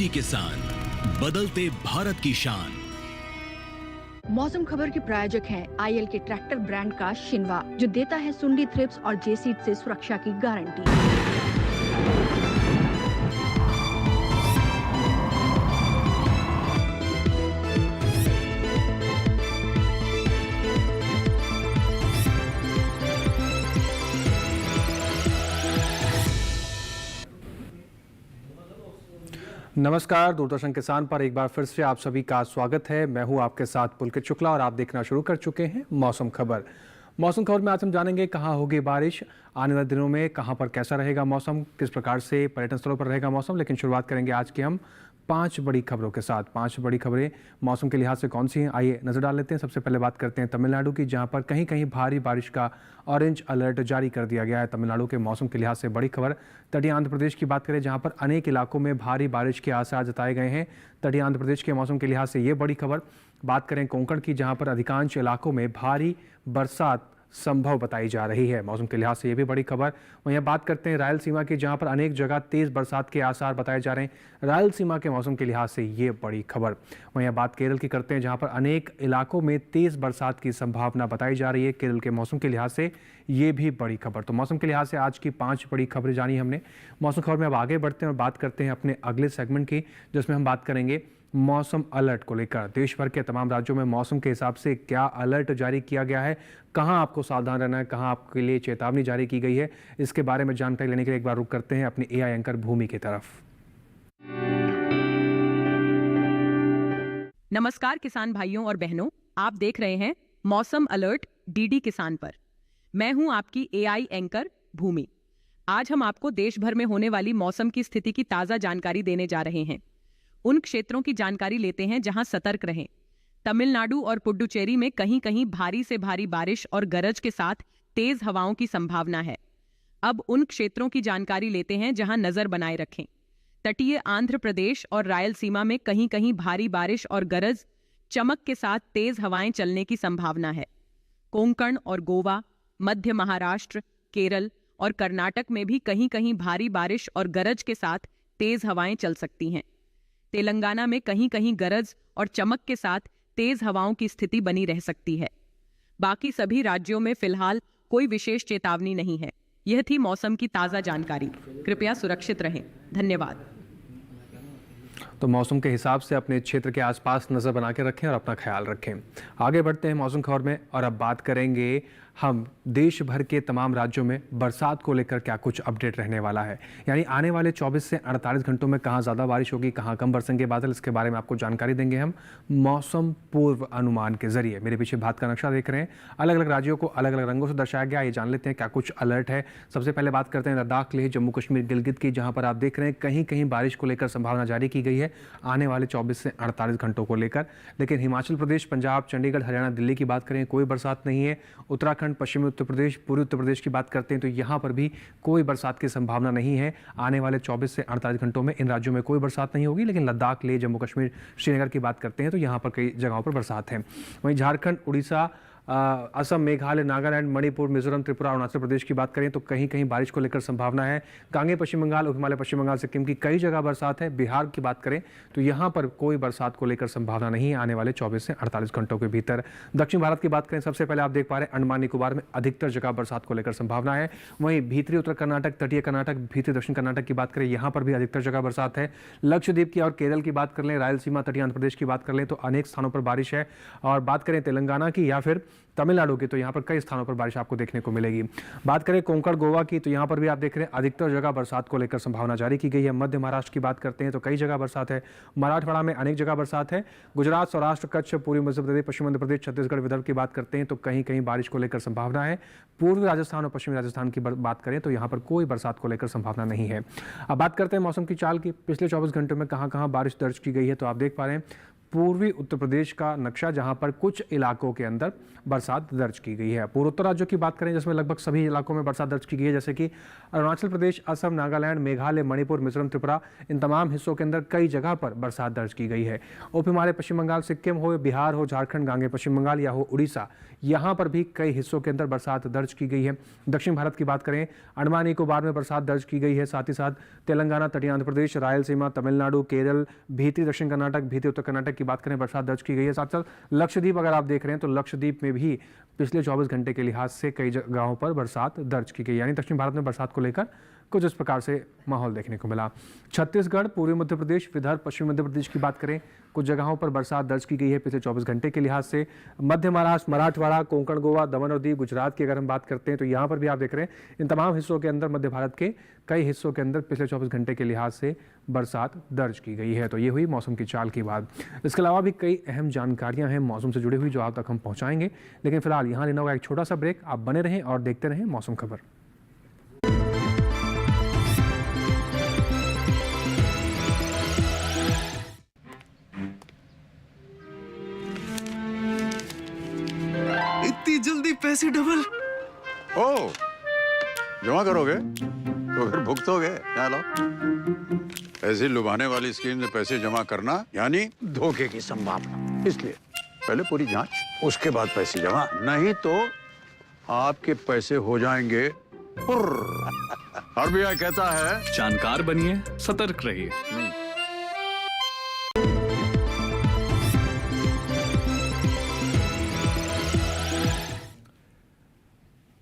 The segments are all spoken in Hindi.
डीडी किसान, बदलते भारत की शान। मौसम खबर के प्रायोजक हैं आईएल के ट्रैक्टर ब्रांड का शिनवा, जो देता है सुंडी, थ्रिप्स और जेसीड से सुरक्षा की गारंटी। नमस्कार, दूरदर्शन किसान पर एक बार फिर से आप सभी का स्वागत है। मैं हूं आपके साथ पुलकित शुक्ला और आप देखना शुरू कर चुके हैं मौसम खबर। मौसम खबर में आज हम जानेंगे कहां होगी बारिश, आने वाले दिनों में कहां पर कैसा रहेगा मौसम, किस प्रकार से पर्यटन स्थलों पर रहेगा मौसम। लेकिन शुरुआत करेंगे आज की हम 5 बड़ी खबरों के साथ। 5 बड़ी खबरें मौसम के लिहाज से कौन सी हैं, आइए नजर डाल लेते हैं। सबसे पहले बात करते हैं तमिलनाडु की, जहां पर कहीं कहीं भारी बारिश का ऑरेंज अलर्ट जारी कर दिया गया है। तमिलनाडु के मौसम के लिहाज से बड़ी खबर। तटीय आंध्र प्रदेश की बात करें, जहां पर अनेक इलाकों में भारी बारिश के आसार जताए गए हैं। तटीय आंध्र प्रदेश के मौसम के लिहाज से ये बड़ी खबर। बात करें कोंकण की, जहां पर अधिकांश इलाकों में भारी बरसात संभव बताई जा रही है। मौसम के लिहाज से ये भी बड़ी खबर। वहीं बात करते हैं रायलसीमा की, जहां पर अनेक जगह तेज बरसात के आसार बताए जा रहे हैं। रायलसीमा के मौसम के लिहाज से ये बड़ी खबर। वहीं बात केरल की करते हैं, जहां पर अनेक इलाकों में तेज बरसात की संभावना बताई जा रही है। केरल के मौसम के लिहाज से ये भी बड़ी खबर। तो मौसम के लिहाज से आज की 5 बड़ी खबरें जानी हमने। मौसम खबर में अब आगे बढ़ते हैं और बात करते हैं अपने अगले सेगमेंट की, जिसमें हम बात करेंगे मौसम अलर्ट को लेकर। देश भर के तमाम राज्यों में मौसम के हिसाब से क्या अलर्ट जारी किया गया है, कहां आपको सावधान रहना है, कहां आपके लिए चेतावनी जारी की गई है, इसके बारे में जानकारी लेने के लिए एक बार रुक करते हैं अपनी एआई एंकर भूमि की तरफ। नमस्कार किसान भाइयों और बहनों, आप देख रहे हैं मौसम अलर्ट डीडी किसान पर। मैं हूं आपकी एआई एंकर भूमि। आज हम आपको देश भर में होने वाली मौसम की स्थिति की ताजा जानकारी देने जा रहे हैं। उन क्षेत्रों की जानकारी लेते हैं जहां सतर्क रहें। तमिलनाडु और पुडुचेरी में कहीं कहीं भारी से भारी बारिश और गरज के साथ तेज हवाओं की संभावना है। अब उन क्षेत्रों की जानकारी लेते हैं जहां नजर बनाए रखें। तटीय आंध्र प्रदेश और रायलसीमा में कहीं कहीं भारी बारिश और गरज, चमक के साथ तेज हवाएं चलने की संभावना है। कोंकण और गोवा, मध्य महाराष्ट्र, केरल और कर्नाटक में भी कहीं कहीं भारी बारिश और गरज के साथ तेज हवाएं चल सकती हैं। तेलंगाना में कहीं कहीं गरज और चमक के साथ तेज हवाओं की स्थिति बनी रह सकती है। बाकी सभी राज्यों में फिलहाल कोई विशेष चेतावनी नहीं है। यह थी मौसम की ताजा जानकारी। कृपया सुरक्षित रहें। धन्यवाद। तो मौसम के हिसाब से अपने क्षेत्र के आसपास नज़र बना के रखें और अपना ख्याल रखें। आगे बढ़ते हैं मौसम खबर में और अब बात करेंगे हम देश भर के तमाम राज्यों में बरसात को लेकर क्या कुछ अपडेट रहने वाला है। यानी आने वाले 24 से 48 घंटों में कहाँ ज़्यादा बारिश होगी, कहाँ कम बरसेंगे बादल, इसके बारे में आपको जानकारी देंगे हम मौसम पूर्व अनुमान के जरिए। मेरे पीछे भारत का नक्शा देख रहे हैं, अलग अलग राज्यों को अलग अलग रंगों से दर्शाया गया। ये जान लेते हैं क्या कुछ अलर्ट है। सबसे पहले बात करते हैं लद्दाख, लेह, जम्मू कश्मीर, गिलगित की, जहाँ पर आप देख रहे हैं कहीं कहीं बारिश को लेकर संभावना जारी की गई है आने वाले 24 से 48 घंटों को लेकर। लेकिन हिमाचल प्रदेश, पंजाब, चंडीगढ़, हरियाणा, दिल्ली की बात करें कोई बरसात नहीं है। उत्तराखंड, पश्चिमी उत्तर प्रदेश, पूर्वी उत्तर प्रदेश की बात करते हैं तो यहाँ पर भी कोई बरसात की संभावना नहीं है। आने वाले 24 से 48 घंटों में इन राज्यों में कोई बरसात नहीं होगी। लेकिन लद्दाख, लेह, जम्मू कश्मीर, श्रीनगर की बात करते हैं तो यहाँ पर कई जगहों पर बरसात है। वहीं झारखंड, उड़ीसा, असम, मेघालय, नागालैंड, मणिपुर, मिजोरम, त्रिपुरा, अरुणाचल प्रदेश की बात करें तो कहीं कहीं बारिश को लेकर संभावना है। गांगे पश्चिम बंगाल, हिमालय पश्चिम बंगाल, सिक्किम की कई जगह बरसात है। बिहार की बात करें तो यहाँ पर कोई बरसात को लेकर संभावना नहीं है आने वाले 24 से 48 घंटों के भीतर। दक्षिण भारत की बात करें, सबसे पहले आप देख पा रहे हैं अंडमान निकोबार में अधिकतर जगह बरसात को लेकर संभावना है। वहीं भीतरी उत्तर कर्नाटक, तटीय कर्नाटक, भीतरी दक्षिण कर्नाटक की बात करें, यहाँ पर भी अधिकतर जगह बरसात है। लक्षद्वीप की और केरल की बात कर लें, रायलसीमा, तटीय आंध्र प्रदेश की बात कर लें तो अनेक स्थानों पर बारिश है। और बात करें तेलंगाना की या फिर तमिलनाडु की तो यहाँ पर कई स्थानों पर बारिश आपको देखने को मिलेगी। बात करें कोंकण, गोवा की तो यहाँ पर भी आप देख रहे हैं अधिकतर जगह बरसात को लेकर संभावना जारी की गई है। मध्य महाराष्ट्र की बात करते हैं तो कई जगह बरसात है। मराठवाड़ा में अनेक जगह बरसात है। गुजरात, सौराष्ट्र, कच्छ, पूर्वी मध्य प्रदेश, पश्चिम मध्य प्रदेश, छत्तीसगढ़, विदर्भ की बात करते हैं तो कहीं कहीं बारिश को लेकर संभावना है। पूर्वी राजस्थान और पश्चिमी राजस्थान की बात करें तो यहाँ पर कोई बरसात को लेकर संभावना नहीं है। अब बात करते हैं मौसम की चाल की। पिछले 24 घंटों में कहाँ कहाँ बारिश दर्ज की गई है तो आप देख पा रहे हैं पूर्वी उत्तर प्रदेश का नक्शा, जहां पर कुछ इलाकों के अंदर बरसात दर्ज की गई है। पूर्वोत्तर राज्यों की बात करें जिसमें लगभग सभी इलाकों में बरसात दर्ज की गई है, जैसे कि अरुणाचल प्रदेश, असम, नागालैंड, मेघालय, मणिपुर, मिजोरम, त्रिपुरा, इन तमाम हिस्सों के अंदर कई जगह पर बरसात दर्ज की गई है। उप हिमालय पश्चिम बंगाल, सिक्किम हो, बिहार हो, झारखंड, गांगे पश्चिम बंगाल या हो उड़ीसा, यहाँ पर भी कई हिस्सों के अंदर बरसात दर्ज की गई है। दक्षिण भारत की बात करें, अंडमान निकोबार में बरसात दर्ज की गई है। साथ ही साथ तेलंगाना, तटीय आंध्र प्रदेश, रायलसीमा, तमिलनाडु, केरल, भीतरी दक्षिण कर्नाटक, भीतरी उत्तर कर्नाटक की बात करें, बरसात दर्ज की गई है। साथ साथ लक्षद्वीप अगर आप देख रहे हैं तो लक्षद्वीप में भी पिछले 24 घंटे के लिहाज से कई जगहों पर बरसात दर्ज की गई। यानी दक्षिण भारत में बरसात को लेकर कुछ इस प्रकार से माहौल देखने को मिला। छत्तीसगढ़, पूर्वी मध्य प्रदेश, विदर्भ, पश्चिमी मध्य प्रदेश की बात करें, कुछ जगहों पर बरसात दर्ज की गई है पिछले 24 घंटे के लिहाज से। मध्य महाराष्ट्र, मराठवाड़ा, कोंकण, गोवा, दमन और दीव, गुजरात की अगर हम बात करते हैं तो यहाँ पर भी आप देख रहे हैं इन तमाम हिस्सों के अंदर, मध्य भारत के कई हिस्सों के अंदर पिछले 24 घंटे के लिहाज से बरसात दर्ज की गई है। तो ये हुई मौसम की चाल की बात। इसके अलावा भी कई अहम जानकारियां हैं मौसम से जुड़ी हुई जो आप तक हम पहुंचाएंगे, लेकिन फिलहाल यहाँ लेना होगा एक छोटा सा ब्रेक। आप बने रहें और देखते रहें मौसम खबर। इतनी जल्दी पैसे डबल? ओ, जमा करोगे तो फिर भुगतोगे। चलो, ऐसी लुभाने वाली स्कीम में पैसे जमा करना यानी धोखे की संभावना, इसलिए पहले पूरी जांच, उसके बाद पैसे जमा, नहीं तो आपके पैसे हो जाएंगे आरबीआई कहता है जानकार बनिए, सतर्क रहिए।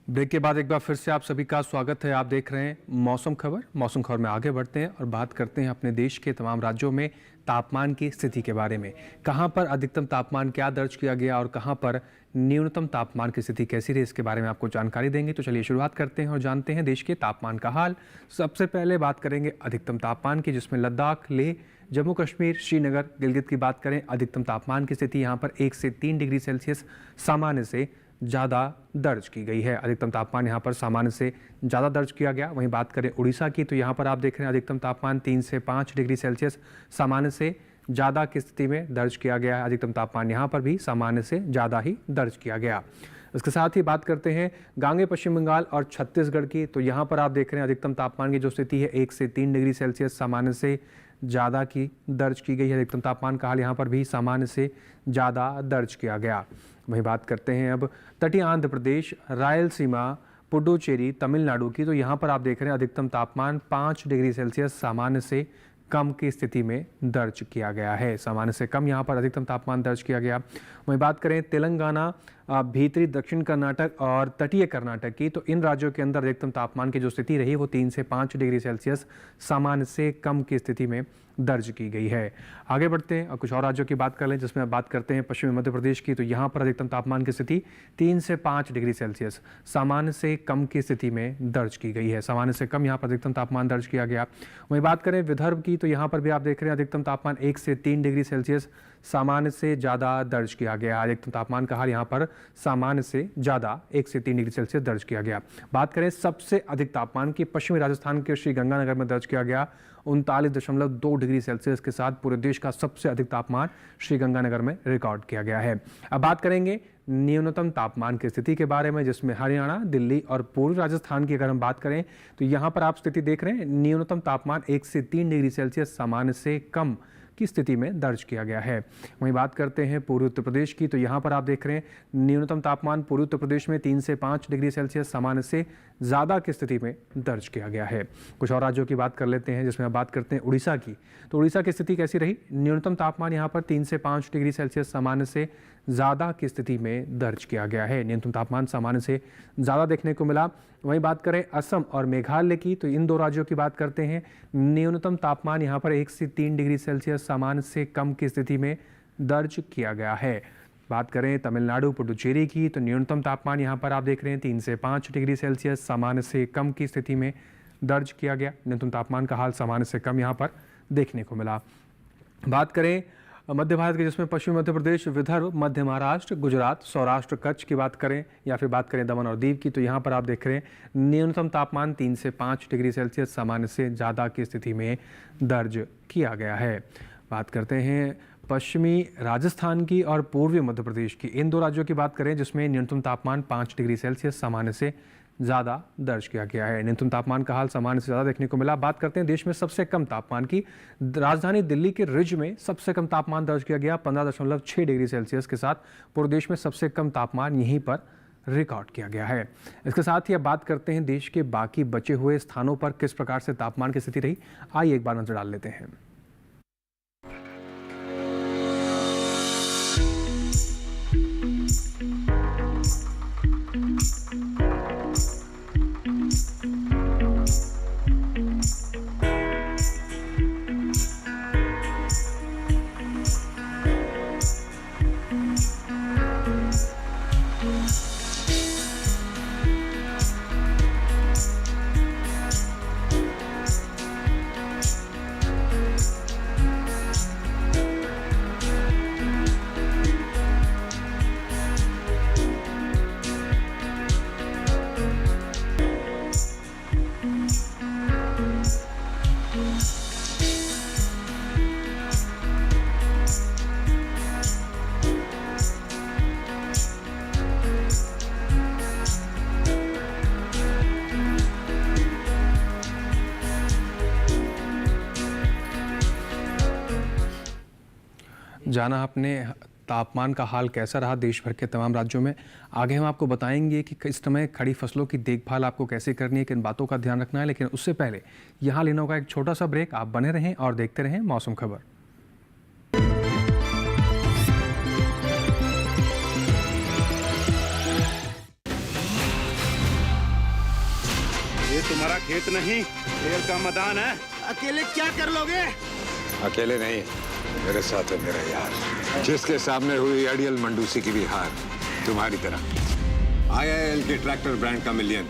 ब्रेक के बाद एक बार फिर से आप सभी का स्वागत है। आप देख रहे हैं मौसम खबर। मौसम खबर में आगे बढ़ते हैं और बात करते हैं अपने देश के तमाम राज्यों में तापमान की स्थिति के बारे में। कहां पर अधिकतम तापमान क्या दर्ज किया गया और कहां पर न्यूनतम तापमान की स्थिति कैसी रही, इसके बारे में आपको जानकारी देंगे। तो चलिए शुरुआत करते हैं और जानते हैं देश के तापमान का हाल। सबसे पहले बात करेंगे अधिकतम तापमान की, जिसमें लद्दाख, लेह, जम्मू कश्मीर, श्रीनगर, गिलगित की बात करें। अधिकतम तापमान की स्थिति यहाँ पर 1 से 3 डिग्री सेल्सियस सामान्य से ज़्यादा दर्ज की गई है। अधिकतम तापमान यहाँ पर सामान्य से ज़्यादा दर्ज किया गया। वहीं बात करें उड़ीसा की, तो यहाँ पर आप देख रहे हैं अधिकतम तापमान 3 से 5 डिग्री सेल्सियस सामान्य से ज़्यादा की स्थिति में दर्ज किया गया है। अधिकतम तापमान यहाँ पर भी सामान्य से ज़्यादा ही दर्ज किया गया। इसके साथ ही बात करते हैं गांगे पश्चिम बंगाल और छत्तीसगढ़ की, तो यहाँ पर आप देख रहे हैं अधिकतम तापमान की जो स्थिति है 1 से 3 डिग्री सेल्सियस सामान्य से ज़्यादा की दर्ज की गई है। अधिकतम तापमान का हाल यहाँ पर भी सामान्य से ज़्यादा दर्ज किया गया। वहीं बात करते हैं अब तटीय आंध्र प्रदेश, रायलसीमा, पुडुचेरी, तमिलनाडु की, तो यहाँ पर आप देख रहे हैं अधिकतम तापमान 5 डिग्री सेल्सियस सामान्य से कम की स्थिति में दर्ज किया गया है। सामान्य से कम यहाँ पर अधिकतम तापमान दर्ज किया गया। वहीं बात करें तेलंगाना, भीतरी दक्षिण कर्नाटक और तटीय कर्नाटक की, तो इन राज्यों के अंदर अधिकतम तापमान की जो स्थिति रही वो 3 से 5 डिग्री सेल्सियस सामान्य से कम की स्थिति में दर्ज की गई है। आगे बढ़ते हैं और कुछ और राज्यों की बात कर लें, जिसमें अब बात करते हैं पश्चिमी मध्य प्रदेश की, तो यहाँ पर अधिकतम तापमान की स्थिति 3 से 5 डिग्री सेल्सियस सामान्य से कम की स्थिति में दर्ज की गई है। सामान्य से कम यहाँ पर अधिकतम तापमान दर्ज किया गया। वहीं बात करें विदर्भ की, तो यहाँ पर भी आप देख रहे हैं अधिकतम तापमान 1 से 3 डिग्री सेल्सियस सामान्य से ज़्यादा दर्ज किया गया। अधिकतम तापमान का हाल यहाँ पर सामान्य से ज़्यादा 1 से 3 डिग्री सेल्सियस दर्ज किया गया। बात करें सबसे अधिक तापमान की, पश्चिमी राजस्थान के श्रीगंगानगर में दर्ज किया गया 39.2 डिग्री सेल्सियस के साथ पूरे देश का सबसे अधिक तापमान श्रीगंगानगर में रिकॉर्ड किया गया है। अब बात करेंगे न्यूनतम तापमान की स्थिति के बारे में, जिसमें हरियाणा, दिल्ली और पूर्वी राजस्थान की अगर हम बात करें तो यहाँ पर आप स्थिति देख रहे हैं न्यूनतम तापमान 1 से 3 डिग्री सेल्सियस सामान्य से कम की स्थिति में दर्ज किया गया है। वहीं बात करते हैं पूर्वी उत्तर प्रदेश की, तो यहाँ पर आप देख रहे हैं न्यूनतम तापमान पूर्वी उत्तर प्रदेश में 3 से 5 डिग्री सेल्सियस सामान्य से ज़्यादा की स्थिति में दर्ज किया गया है। कुछ और राज्यों की बात कर लेते हैं, जिसमें बात करते हैं उड़ीसा की, तो उड़ीसा की स्थिति कैसी रही? न्यूनतम तापमान यहाँ पर 3 से 5 डिग्री सेल्सियस सामान्य से ज़्यादा की स्थिति में दर्ज किया गया है। न्यूनतम तापमान सामान्य से ज़्यादा देखने को मिला। वहीं बात करें असम और मेघालय की, तो इन दो राज्यों की बात करते हैं, न्यूनतम तापमान यहाँ पर 1 से 3 डिग्री सेल्सियस सामान्य से कम की स्थिति में दर्ज किया गया है। बात करें तमिलनाडु, पुडुचेरी की, तो न्यूनतम तापमान यहाँ पर आप देख रहे हैं 3 से 5 डिग्री सेल्सियस सामान्य से कम की स्थिति में दर्ज किया गया। न्यूनतम तापमान का हाल सामान्य से कम यहाँ पर देखने को मिला। बात करें मध्य भारत के, जिसमें पश्चिमी मध्य प्रदेश, विदर्भ, मध्य महाराष्ट्र, गुजरात, सौराष्ट्र, कच्छ की बात करें या फिर बात करें दमन और दीव की, तो यहाँ पर आप देख रहे हैं न्यूनतम तापमान 3 से 5 डिग्री सेल्सियस सामान्य से ज़्यादा की स्थिति में दर्ज किया गया है। बात करते हैं पश्चिमी राजस्थान की और पूर्वी मध्य प्रदेश की, इन दो राज्यों की बात करें जिसमें न्यूनतम तापमान 5 डिग्री सेल्सियस सामान्य से ज़्यादा दर्ज किया गया है। न्यूनतम तापमान का हाल सामान्य से ज़्यादा देखने को मिला। बात करते हैं देश में सबसे कम तापमान की। राजधानी दिल्ली के रिज में सबसे कम तापमान दर्ज किया गया 15.6 डिग्री सेल्सियस के साथ पूरे देश में सबसे कम तापमान यहीं पर रिकॉर्ड किया गया है। इसके साथ ही अब बात करते हैं देश के बाकी बचे हुए स्थानों पर किस प्रकार से तापमान की स्थिति रही। आइए एक बार नजर डाल लेते हैं। जाना आपने तापमान का हाल कैसा रहा देश भर के तमाम राज्यों में। आगे हम आपको बताएंगे कि इस समय खड़ी फसलों की देखभाल आपको कैसे करनी है, किन बातों का ध्यान रखना है, लेकिन उससे पहले यहाँ लेना होगा एक छोटा सा ब्रेक। आप बने रहें और देखते रहें मौसम खबर। ये तुम्हारा खेत नहीं, खेल का मैदान है। अकेले क्या कर लोगे? अकेले नहीं, मेरे साथ है मेरा यार, जिसके सामने हुई अड़ियल मंडूसी की भी हार तुम्हारी तरह। आईआईएल के ट्रैक्टर ब्रांड का मिलियन,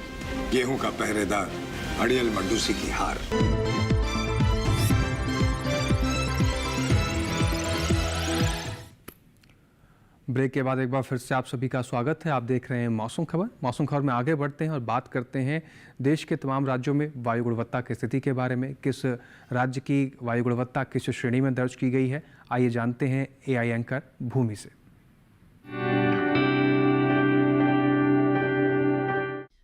गेहूं का पहरेदार अड़ियल मंडूसी की हार। ब्रेक के बाद एक बार फिर से आप सभी का स्वागत है। आप देख रहे हैं मौसम खबर। मौसम खबर में आगे बढ़ते हैं और बात करते हैं देश के तमाम राज्यों में वायु गुणवत्ता की स्थिति के बारे में। किस राज्य की वायु गुणवत्ता किस श्रेणी में दर्ज की गई है, आइए जानते हैं एआई एंकर भूमि से।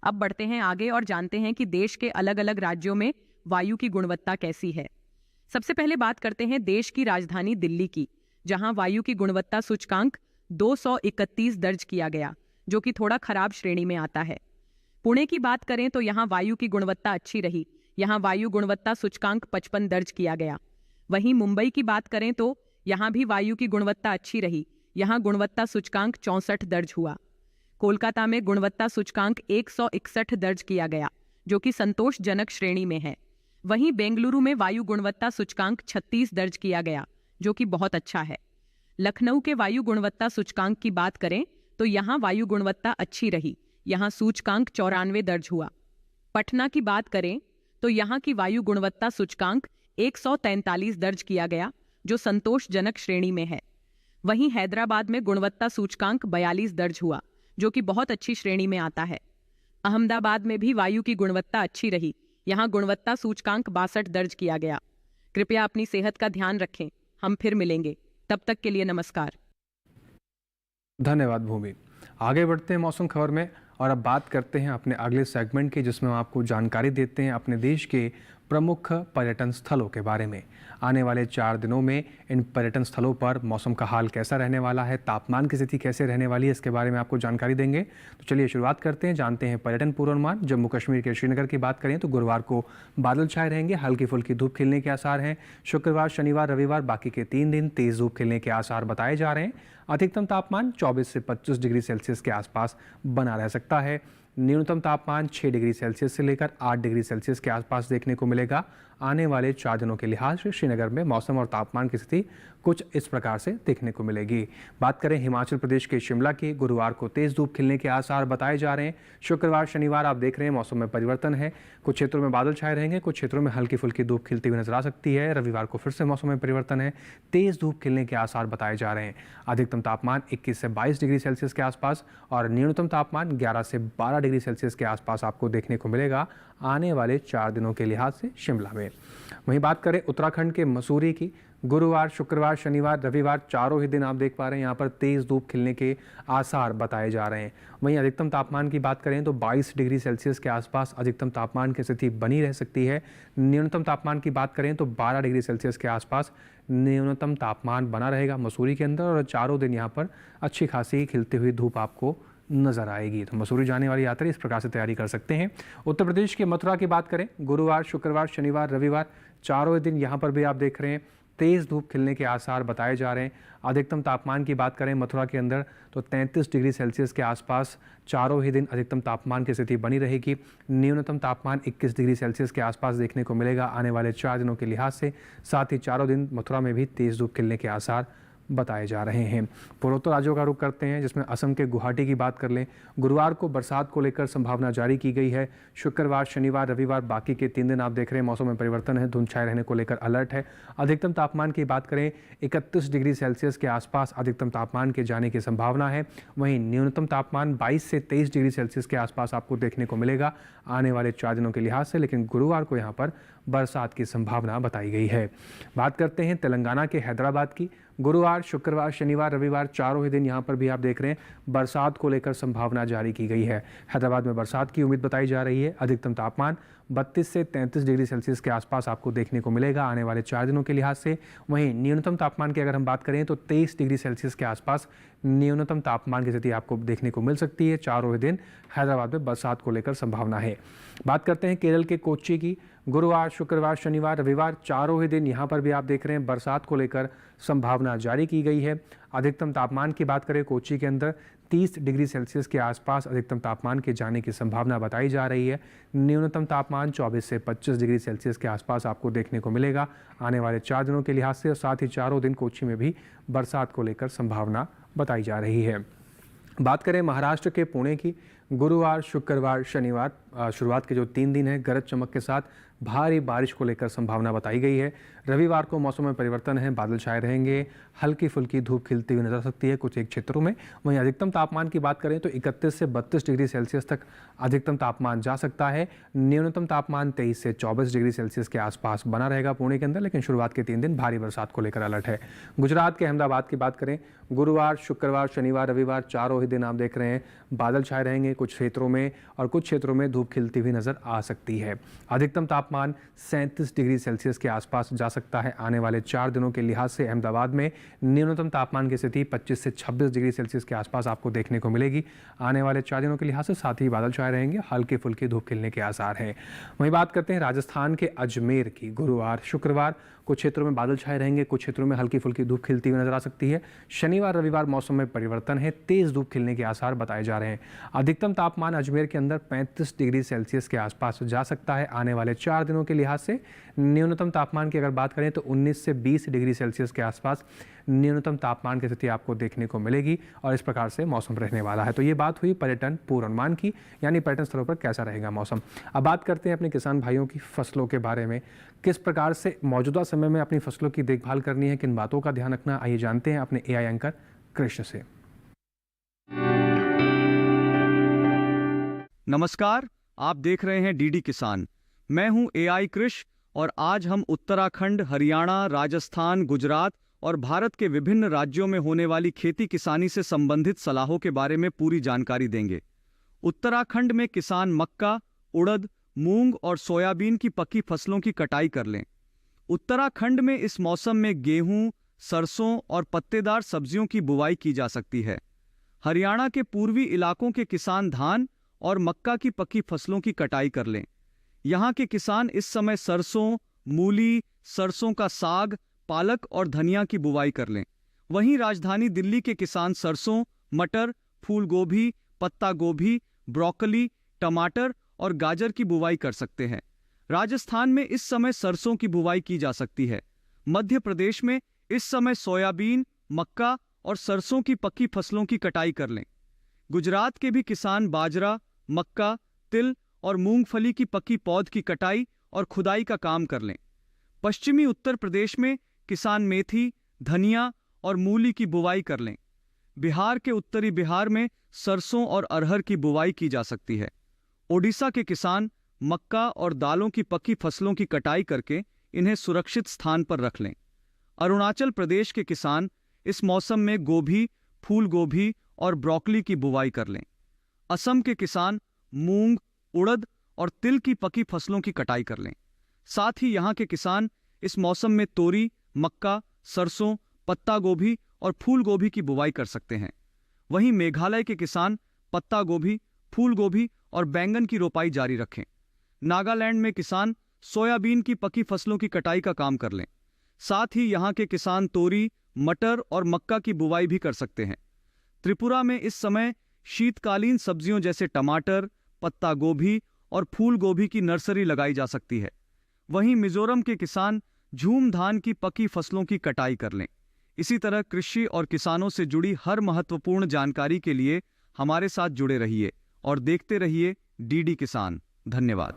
अब बढ़ते हैं आगे और जानते हैं कि देश के अलग अलग राज्यों में वायु की गुणवत्ता कैसी है। सबसे पहले बात करते हैं देश की राजधानी दिल्ली की, जहां वायु की गुणवत्ता सूचकांक 231 दर्ज किया गया, जो कि थोड़ा खराब श्रेणी में आता है। पुणे की बात करें तो यहाँ वायु की गुणवत्ता अच्छी रही, यहाँ वायु गुणवत्ता सूचकांक 55 दर्ज किया गया। वहीं मुंबई की बात करें तो यहाँ भी वायु की गुणवत्ता अच्छी रही, यहाँ गुणवत्ता सूचकांक 64 दर्ज हुआ। कोलकाता में गुणवत्ता सूचकांक 161 दर्ज किया गया, जो कि संतोषजनक श्रेणी में है। वहीं बेंगलुरु में वायु गुणवत्ता सूचकांक 36 दर्ज किया गया, जो कि बहुत अच्छा है। लखनऊ के वायु गुणवत्ता सूचकांक की बात करें तो यहाँ वायु गुणवत्ता अच्छी रही, यहाँ सूचकांक 94 दर्ज हुआ। पटना की बात करें तो यहाँ की वायु गुणवत्ता सूचकांक 143 दर्ज किया गया, जो संतोषजनक श्रेणी में है। वहीं हैदराबाद में गुणवत्ता सूचकांक 42 दर्ज हुआ, जो कि बहुत अच्छी श्रेणी में आता है। अहमदाबाद में भी वायु की गुणवत्ता अच्छी रही, यहाँ गुणवत्ता सूचकांक 62 दर्ज किया गया। कृपया अपनी सेहत का ध्यान रखें। हम फिर मिलेंगे, तब तक के लिए नमस्कार। धन्यवाद भूमि। आगे बढ़ते हैं मौसम खबर में और अब बात करते हैं अपने अगले सेगमेंट की, जिसमें हम आपको जानकारी देते हैं अपने देश के प्रमुख पर्यटन स्थलों के बारे में। आने वाले 4 दिनों में इन पर्यटन स्थलों पर मौसम का हाल कैसा रहने वाला है, तापमान की स्थिति कैसे रहने वाली है, इसके बारे में आपको जानकारी देंगे। तो चलिए शुरुआत करते हैं, जानते हैं पर्यटन पूर्वानुमान। जम्मू कश्मीर के श्रीनगर की बात करें तो गुरुवार को बादल छाए रहेंगे, हल्की फुल्की धूप खिलने के आसार हैं। शुक्रवार, शनिवार, रविवार बाकी के 3 दिन तेज धूप खिलने के आसार बताए जा रहे हैं। अधिकतम तापमान 24 से 25 डिग्री सेल्सियस के आसपास बना रह सकता है। न्यूनतम तापमान 6 डिग्री सेल्सियस से लेकर 8 डिग्री सेल्सियस के आसपास देखने को मिलेगा। आने वाले 4 दिनों के लिहाज से श्रीनगर में मौसम और तापमान की स्थिति कुछ इस प्रकार से देखने को मिलेगी। बात करें हिमाचल प्रदेश के शिमला की, गुरुवार को तेज धूप खिलने के आसार बताए जा रहे हैं। शुक्रवार, शनिवार आप देख रहे हैं मौसम में परिवर्तन है, कुछ क्षेत्रों में बादल छाए रहेंगे, कुछ क्षेत्रों में हल्की फुल्की धूप खिलती हुई नजर आ सकती है। रविवार को फिर से मौसम में परिवर्तन है, तेज धूप खिलने के आसार बताए जा रहे हैं। अधिकतम तापमान 21 से 22 डिग्री सेल्सियस के आसपास और न्यूनतम तापमान 11 से 12 डिग्री सेल्सियस के आसपास आपको देखने को मिलेगा आने वाले 4 दिनों के लिहाज से शिमला में। वहीं बात करें उत्तराखंड के मसूरी की, गुरुवार, शुक्रवार, शनिवार, रविवार चारों ही दिन आप देख पा रहे हैं यहाँ पर तेज़ धूप खिलने के आसार बताए जा रहे हैं। वहीं अधिकतम तापमान की बात करें तो 22 डिग्री सेल्सियस के आसपास अधिकतम तापमान की स्थिति बनी रह सकती है। न्यूनतम तापमान की बात करें तो 12 डिग्री सेल्सियस के आसपास न्यूनतम तापमान बना रहेगा मसूरी के अंदर, और चारों दिन यहाँ पर अच्छी खासी खिलती हुई धूप आपको नजर आएगी। तो मसूरी जाने वाले यात्री इस प्रकार से तैयारी कर सकते हैं। उत्तर प्रदेश के मथुरा की बात करें, गुरुवार, शुक्रवार, शनिवार, रविवार चारों दिन यहाँ पर भी आप देख रहे हैं तेज़ धूप खिलने के आसार बताए जा रहे हैं। अधिकतम तापमान की बात करें मथुरा के अंदर तो 33 डिग्री सेल्सियस के आसपास चारों ही दिन अधिकतम तापमान की स्थिति बनी रहेगी। न्यूनतम तापमान 21 डिग्री सेल्सियस के आसपास देखने को मिलेगा आने वाले 4 दिनों के लिहाज से। साथ ही चारों दिन मथुरा में भी तेज़ धूप खिलने के आसार बताए जा रहे हैं। पूर्वोत्तर राज्यों का रुख करते हैं, जिसमें असम के गुवाहाटी की बात कर लें। गुरुवार को बरसात को लेकर संभावना जारी की गई है। शुक्रवार, शनिवार, रविवार बाकी के 3 दिन आप देख रहे हैं मौसम में परिवर्तन है, धुंध छाए रहने को लेकर अलर्ट है। अधिकतम तापमान की बात करें 31 डिग्री सेल्सियस के आसपास अधिकतम तापमान के जाने की संभावना है। वहीं न्यूनतम तापमान 22 से 23 डिग्री सेल्सियस के आसपास आपको देखने को मिलेगा आने वाले 4 दिनों के लिहाज से, लेकिन गुरुवार को यहाँ पर बरसात की संभावना बताई गई है। बात करते हैं तेलंगाना के हैदराबाद की। गुरुवार, शुक्रवार, शनिवार, रविवार चारों ही दिन यहाँ पर भी आप देख रहे हैं बरसात को लेकर संभावना जारी की गई है। हैदराबाद में बरसात की उम्मीद बताई जा रही है। अधिकतम तापमान 32 से 33 डिग्री सेल्सियस के आसपास आपको देखने को मिलेगा आने वाले 4 दिनों के लिहाज से। वहीं न्यूनतम तापमान की अगर हम बात करें तो 23 डिग्री सेल्सियस के आसपास न्यूनतम तापमान की स्थिति आपको देखने को मिल सकती है। चारों ही दिन हैदराबाद में बरसात को लेकर संभावना है। बात करते हैं केरल के कोच्चि की। गुरुवार, शुक्रवार, शनिवार, रविवार चारों ही दिन यहाँ पर भी आप देख रहे हैं बरसात को लेकर संभावना जारी की गई है। अधिकतम तापमान की बात करें कोच्चि के अंदर 30 डिग्री सेल्सियस के आसपास अधिकतम तापमान के जाने की संभावना बताई जा रही है। न्यूनतम तापमान 24 से 25 डिग्री सेल्सियस के आसपास आपको देखने को मिलेगा आने वाले 4 दिनों के लिहाज से, और साथ ही चारों दिन कोच्चि में भी बरसात को लेकर संभावना बताई जा रही है। बात करें महाराष्ट्र के पुणे की। गुरुवार, शुक्रवार, शनिवार शुरुआत के जो 3 दिन हैं गरज चमक के साथ भारी बारिश को लेकर संभावना बताई गई है। रविवार को मौसम में परिवर्तन है, बादल छाए रहेंगे, हल्की फुल्की धूप खिलती हुई नजर आ सकती है कुछ एक क्षेत्रों में। वहीं अधिकतम तापमान की बात करें तो 31 से 32 डिग्री सेल्सियस तक अधिकतम तापमान जा सकता है। न्यूनतम तापमान 23 से 24 डिग्री सेल्सियस के आसपास बना रहेगा पुणे के अंदर, लेकिन शुरुआत के 3 दिन भारी बरसात को लेकर अलर्ट है। गुजरात के अहमदाबाद की बात करें, गुरुवार, शुक्रवार, शनिवार, रविवार चारों ही दिन आप देख रहे हैं बादल छाए रहेंगे कुछ क्षेत्रों में, और कुछ क्षेत्रों में धूप खिलती हुई नजर आ सकती है। अधिकतम तापमान 37 डिग्री सेल्सियस के आसपास जा सकता है आने वाले 4 दिनों के लिहाज से। अहमदाबाद में न्यूनतम तापमान की स्थिति 25 से 26 डिग्री सेल्सियस के आसपास आपको देखने को मिलेगी आने वाले 4 दिनों के लिहाज से। साथ ही बादल छाए रहेंगे, हल्की फुल्की धूप खिलने के आसार हैं। वहीं बात करते हैं राजस्थान के अजमेर की। गुरुवार, शुक्रवार कुछ क्षेत्रों में बादल छाए रहेंगे, कुछ क्षेत्रों में हल्की फुल्की धूप खिलती हुई नजर आ सकती है। शनिवार, रविवार मौसम में परिवर्तन है, तेज धूप खिलने के आसार बताए जा रहे हैं। अधिकतम तापमान अजमेर के अंदर 35 डिग्री सेल्सियस के आसपास जा सकता है आने वाले 4 दिनों के लिहाज से। न्यूनतम तापमान की अगर बात करें तो 19 से 20 डिग्री सेल्सियस के आसपास न्यूनतम तापमान की स्थिति आपको देखने को मिलेगी, और इस प्रकार से मौसम रहने वाला है। तो ये बात हुई पर्यटन पूर्वानुमान की, यानी पर्यटन स्थलों पर कैसा रहेगा मौसम। अब बात करते हैं अपने किसान भाइयों की फसलों के बारे में, किस प्रकार से मौजूदा समय में अपनी फसलों की देखभाल करनी है, किन बातों का ध्यान रखना, आइए जानते हैं अपने एआई एंकर कृष्ण से। नमस्कार, आप देख रहे हैं डीडी किसान। मैं हूं एआई कृष, और आज हम उत्तराखंड, हरियाणा, राजस्थान, गुजरात और भारत के विभिन्न राज्यों में होने वाली खेती किसानी से संबंधित सलाहों के बारे में पूरी जानकारी देंगे। उत्तराखंड में किसान मक्का, उड़द, मूंग और सोयाबीन की पकी फसलों की कटाई कर लें। उत्तराखंड में इस मौसम में गेहूं, सरसों और पत्तेदार सब्जियों की बुवाई की जा सकती है। हरियाणा के पूर्वी इलाकों के किसान धान और मक्का की पकी फसलों की कटाई कर लें। यहाँ के किसान इस समय सरसों, मूली, सरसों का साग, पालक और धनिया की बुवाई कर लें। वहीं राजधानी दिल्ली के किसान सरसों, मटर, फूल गोभी, पत्ता गोभी, ब्रोकली, टमाटर और गाजर की बुवाई कर सकते हैं। राजस्थान में इस समय सरसों की बुवाई की जा सकती है। मध्य प्रदेश में इस समय सोयाबीन, मक्का और सरसों की पक्की फसलों की कटाई कर लें। गुजरात के भी किसान बाजरा, मक्का, तिल और मूंगफली की पकी पौध की कटाई और खुदाई का काम कर लें। पश्चिमी उत्तर प्रदेश में किसान मेथी, धनिया और मूली की बुवाई कर लें। बिहार के उत्तरी बिहार में सरसों और अरहर की बुवाई की जा सकती है। ओडिशा के किसान मक्का और दालों की पकी फसलों की कटाई करके इन्हें सुरक्षित स्थान पर रख लें। अरुणाचल प्रदेश के किसान इस मौसम में गोभी, फूल गोभी और ब्रोकली की बुवाई कर लें। असम के किसान मूंग, उड़द और तिल की पकी फसलों की कटाई कर लें। साथ ही यहाँ के किसान इस मौसम में तोरी, मक्का, सरसों, पत्ता गोभी और फूल गोभी की बुवाई कर सकते हैं। वहीं मेघालय के किसान पत्ता गोभी, फूल गोभी और बैंगन की रोपाई जारी रखें। नागालैंड में किसान सोयाबीन की पकी फसलों की कटाई का काम कर लें। साथ ही यहाँ के किसान तोरी, मटर और मक्का की बुवाई भी कर सकते हैं। त्रिपुरा में इस समय शीतकालीन सब्जियों जैसे टमाटर, पत्ता गोभी और फूल गोभी की नर्सरी लगाई जा सकती है। वहीं मिजोरम के किसान झूम धान की पकी फसलों की कटाई कर लें। इसी तरह कृषि और किसानों से जुड़ी हर महत्वपूर्ण जानकारी के लिए हमारे साथ जुड़े रहिए और देखते रहिए डीडी किसान। धन्यवाद।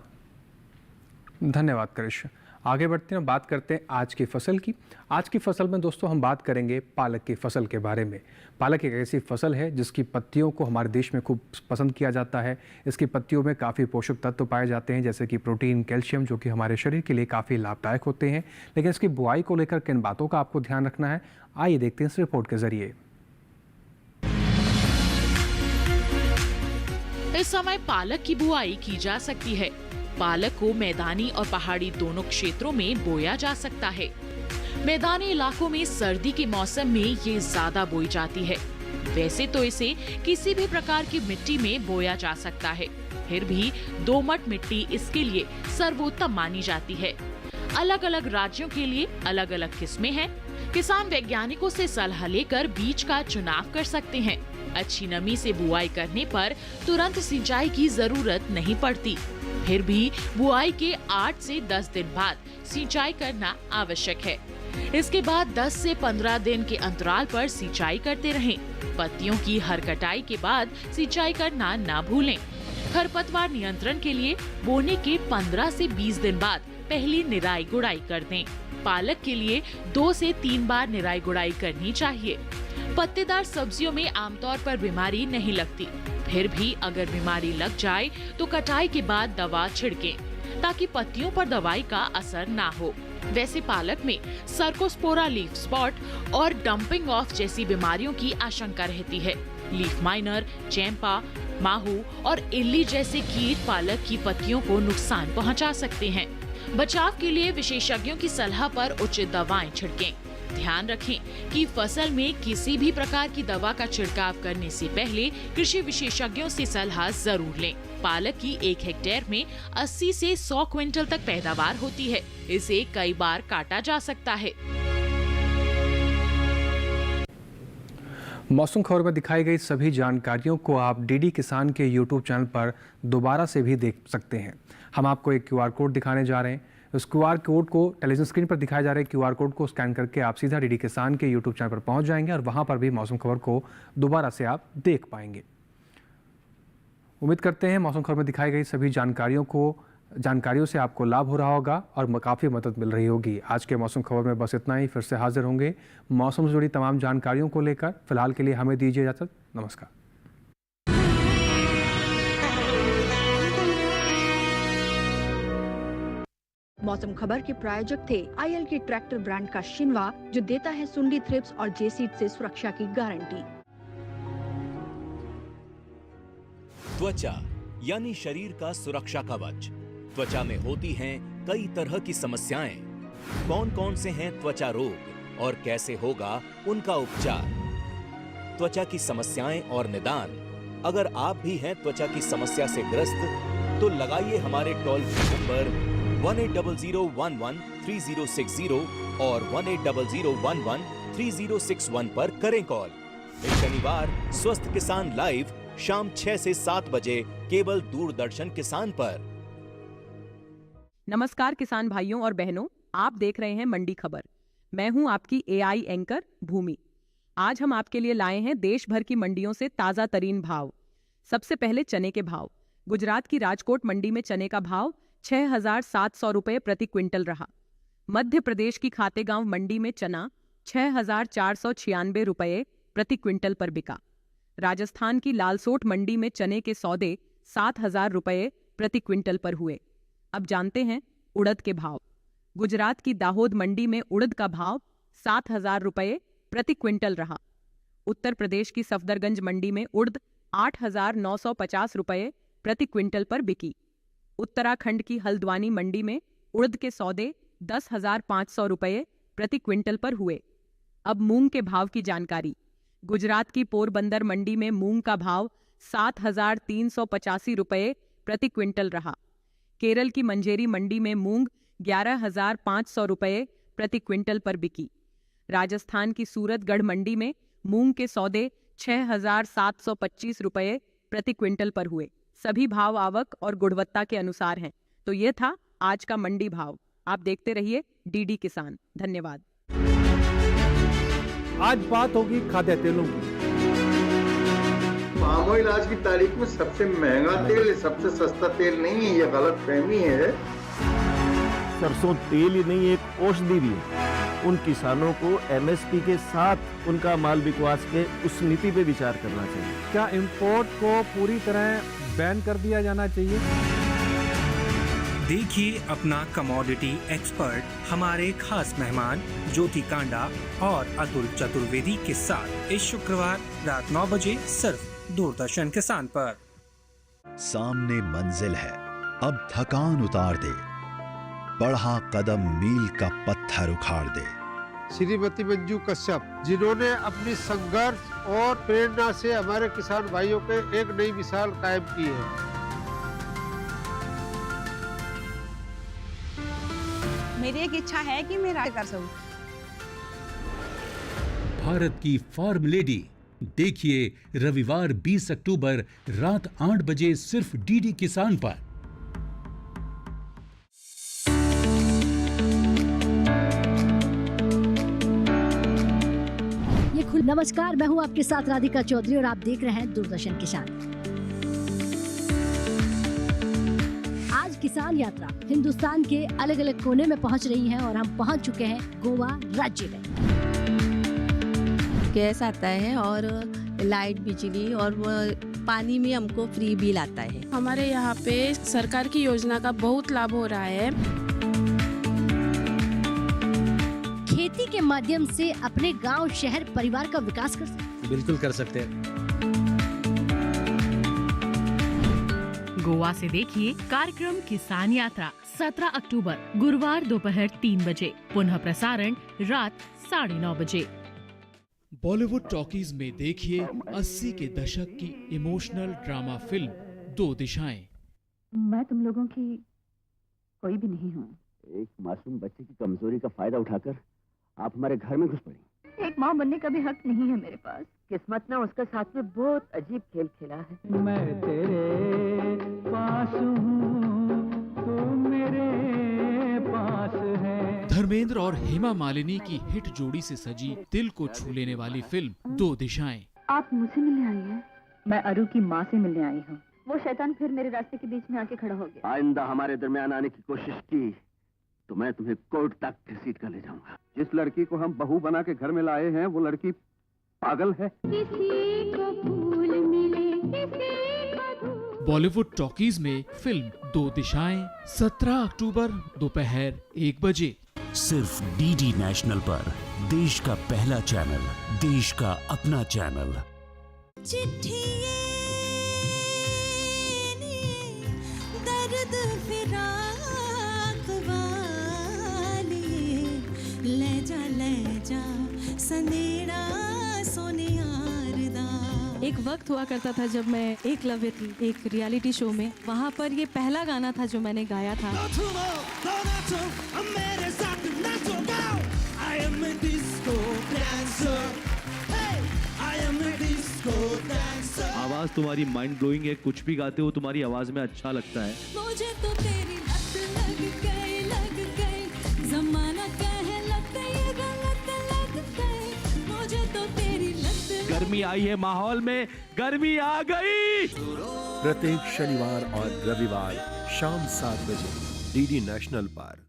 धन्यवाद कृष। आगे बढ़ते हैं, बात करते हैं आज की फसल की। आज की फसल में दोस्तों हम बात करेंगे पालक की फसल के बारे में। पालक एक ऐसी फसल है जिसकी पत्तियों को हमारे देश में खूब पसंद किया जाता है। इसकी पत्तियों में काफ़ी पोषक तत्व पाए जाते हैं, जैसे कि प्रोटीन, कैल्शियम, जो कि हमारे शरीर के लिए काफ़ी लाभदायक होते हैं। लेकिन इसकी बुआई को लेकर किन बातों का आपको ध्यान रखना है, आइए देखते हैं इस रिपोर्ट के जरिए। इस समय पालक की बुआई की जा सकती है। पालक को मैदानी और पहाड़ी दोनों क्षेत्रों में बोया जा सकता है। मैदानी इलाकों में सर्दी के मौसम में ये ज्यादा बोई जाती है। वैसे तो इसे किसी भी प्रकार की मिट्टी में बोया जा सकता है, फिर भी दोमट मिट्टी इसके लिए सर्वोत्तम मानी जाती है। अलग अलग राज्यों के लिए अलग अलग किस्में हैं। किसान वैज्ञानिकों से सलाह लेकर बीज का चुनाव कर सकते हैं। अच्छी नमी से बुआई करने पर तुरंत सिंचाई की जरूरत नहीं पड़ती। फिर भी बुआई के 8 से 10 दिन बाद सिंचाई करना आवश्यक है। इसके बाद 10 से 15 दिन के अंतराल पर सिंचाई करते रहें। पत्तियों की हर कटाई के बाद सिंचाई करना ना भूलें। खरपतवार नियंत्रण के लिए बोने के 15 से 20 दिन बाद पहली निराई गुड़ाई कर दें। पालक के लिए 2 से 3 बार निराई गुड़ाई करनी चाहिए। पत्तेदार सब्जियों में आमतौर पर बीमारी नहीं लगती, फिर भी अगर बीमारी लग जाए तो कटाई के बाद दवा छिड़कें ताकि पत्तियों पर दवाई का असर ना हो। वैसे पालक में सर्कोस्पोरा लीफ स्पॉट और डंपिंग ऑफ जैसी बीमारियों की आशंका रहती है। लीफ माइनर, चैंपा, माहू और इल्ली जैसे कीट पालक की पत्तियों को नुकसान पहुंचा सकते हैं। बचाव के लिए विशेषज्ञों की सलाह पर उचित दवाएं छिड़कें। ध्यान रखें कि फसल में किसी भी प्रकार की दवा का छिड़काव करने से पहले कृषि विशेषज्ञों से सलाह जरूर लें। पालक की 1 हेक्टेयर में 80 से 100 क्विंटल तक पैदावार होती है। इसे कई बार काटा जा सकता है। मौसम खबर में दिखाई गई सभी जानकारियों को आप डीडी किसान के यूट्यूब चैनल पर दोबारा से भी देख सकते हैं। हम आपको एक QR कोड दिखाने जा रहे हैं। उस QR कोड को टेलीविजन स्क्रीन पर दिखाए जा रहे QR कोड को स्कैन करके आप सीधा डीडी किसान के यूट्यूब चैनल पर पहुंच जाएंगे और वहां पर भी मौसम खबर को दोबारा से आप देख पाएंगे। उम्मीद करते हैं मौसम खबर में दिखाई गई सभी जानकारियों से आपको लाभ हो रहा होगा और काफ़ी मदद मिल रही होगी। आज के मौसम खबर में बस इतना ही। फिर से हाजिर होंगे मौसम से जुड़ी तमाम जानकारियों को लेकर। फिलहाल के लिए हमें दीजिए इजाज़त। नमस्कार। मौसम खबर के प्रायोजक थे IL के ट्रैक्टर ब्रांड का शिनवा, जो देता है सुंडी थ्रिप्स और जेसीड से सुरक्षा की गारंटी। त्वचा यानी शरीर का सुरक्षा कवच। त्वचा में होती हैं कई तरह की समस्याएं। कौन कौन से हैं त्वचा रोग और कैसे होगा उनका उपचार? त्वचा की समस्याएं और निदान। अगर आप भी हैं त्वचा की समस्या से ग्रस्त तो लगाइए हमारे टोल फ्री नंबर 1800113060 और 1800113061 पर करें कॉल। इस शनिवार स्वस्थ किसान लाइव शाम 6 से 7 बजे केवल दूरदर्शन किसान पर। नमस्कार किसान भाइयों और बहनों, आप देख रहे हैं मंडी खबर। मैं हूं आपकी AI एंकर भूमि। आज हम आपके लिए लाए हैं देश भर की मंडियों से ताजा तरीन भाव। सबसे पहले चने के भाव। गुजरात की राजकोट मंडी में चने का भाव 6,700 रुपये प्रति क्विंटल रहा। मध्य प्रदेश की खातेगांव मंडी में चना 6,496 रुपये प्रति क्विंटल पर बिका। राजस्थान की लालसोट मंडी में चने के सौदे 7,000 रुपये प्रति क्विंटल पर हुए। अब जानते हैं उड़द के भाव। गुजरात की दाहोद मंडी में उड़द का भाव 7,000 रुपये प्रति क्विंटल रहा। उत्तर प्रदेश की सफदरगंज मंडी में उड़द 8,950 रुपये प्रति क्विंटल पर बिकी। उत्तराखंड की हल्द्वानी मंडी में उड़द के सौदे 10,500 रुपये प्रति क्विंटल पर हुए। अब मूंग के भाव की जानकारी। गुजरात की पोरबंदर मंडी में मूंग का भाव 7,385 रुपये प्रति क्विंटल रहा। केरल की मंजेरी मंडी में मूंग 11,500 रुपये प्रति क्विंटल पर बिकी। राजस्थान की सूरतगढ़ मंडी में मूंग के सौदे 6,725 रुपये प्रति क्विंटल पर हुए। सभी भाव आवक और गुणवत्ता के अनुसार हैं। तो ये था आज का मंडी भाव। आप देखते रहिए डीडी किसान। धन्यवाद। आज बात होगी खाद्य तेलों की। पाम ऑयल आज की तारीख में सबसे महंगा तेल है, सबसे सस्ता तेल नहीं है, ये गलत फहमी है। सरसों तेल ही नहीं, एक औषधि भी है। उन किसानों को एमएसपी के साथ उनका माल बिकवास के उस नीति पे विचार करना चाहिए। क्या इंपोर्ट को पूरी तरह बैन कर दिया जाना चाहिए? देखिए अपना कमोडिटी एक्सपर्ट हमारे खास मेहमान ज्योति कांडा और अतुल चतुर्वेदी के साथ इस शुक्रवार रात 9 बजे सिर्फ दूरदर्शन किसान पर। सामने मंजिल है, अब थकान उतार दे, बढ़ा कदम मील का पत्थर उखाड़ दे। श्रीमती मंजू कश्यप, जिन्होंने अपनी संघर्ष और प्रेरणा से हमारे किसान भाइयों के एक नई मिसाल कायम की है। मेरी एक इच्छा है कि मैं राज कर सकूं। भारत की फार्म लेडी देखिए रविवार 20 अक्टूबर रात 8 बजे सिर्फ डीडी किसान पर। नमस्कार, मैं हूं आपके साथ राधिका चौधरी और आप देख रहे हैं दूरदर्शन किसान। आज किसान यात्रा हिंदुस्तान के अलग अलग कोने में पहुंच रही है और हम पहुंच चुके हैं गोवा राज्य में। गैस आता है और लाइट, बिजली और पानी में हमको फ्री बिल आता है। हमारे यहाँ पे सरकार की योजना का बहुत लाभ हो रहा है। खेती के माध्यम से अपने गांव, शहर, परिवार का विकास कर सकते हैं। बिल्कुल कर सकते हैं। गोवा से देखिए कार्यक्रम किसान यात्रा 17 अक्टूबर गुरुवार दोपहर 3 बजे, पुनः प्रसारण रात 9:30 बजे। बॉलीवुड टॉकीज में देखिए 80 के दशक की इमोशनल ड्रामा फिल्म 2 दिशाएं। मैं तुम लोगों की कोई भी नहीं हूँ। एक मासूम बच्चे की कमजोरी का फायदा उठाकर आप हमारे घर में घुस पड़ी। एक माँ बनने का भी हक नहीं है मेरे पास। किस्मत ने उसके साथ में बहुत अजीब खेल खेला है। मैं तेरे पास हूँ, तू मेरे पास है। धर्मेंद्र और हेमा मालिनी की हिट जोड़ी से सजी दिल को छू लेने वाली फिल्म 2 दिशाएं। आप मुझसे मिलने आई हैं? मैं अरु की माँ से मिलने आई हूँ। वो शैतान फिर मेरे रास्ते के बीच में आके खड़ा हो गया। आइंदा हमारे दरमियान आने की कोशिश की तो मैं तुम्हें कोर्ट तक घसीट कर ले जाऊंगा। जिस लड़की को हम बहू बना के घर में लाए हैं वो लड़की पागल है। किसी को फूल मिले, किसी को बॉलीवुड टॉकीज में फिल्म 2 दिशाएं 17 अक्टूबर दोपहर 1 बजे सिर्फ डीडी नेशनल पर। देश का पहला चैनल, देश का अपना चैनल। एक वक्त हुआ करता था जब मैं एकलव्य थी, एक रियलिटी शो में। वहाँ पर ये पहला गाना था जो मैंने गाया था। आवाज तुम्हारी माइंड ब्लोइंग है, कुछ भी गाते हो तुम्हारी आवाज में अच्छा लगता है। मुझे तो तेरी लग गई, जमाना कहे लगता ये गलत लग गई। मुझे तो तेरी गर्मी आई है माहौल में, गर्मी आ गई। प्रत्येक शनिवार और रविवार शाम 7 बजे डीडी नेशनल पर।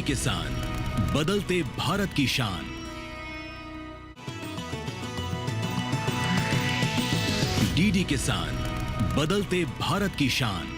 किसान, बदलते भारत की शान। डीडी किसान, बदलते भारत की शान।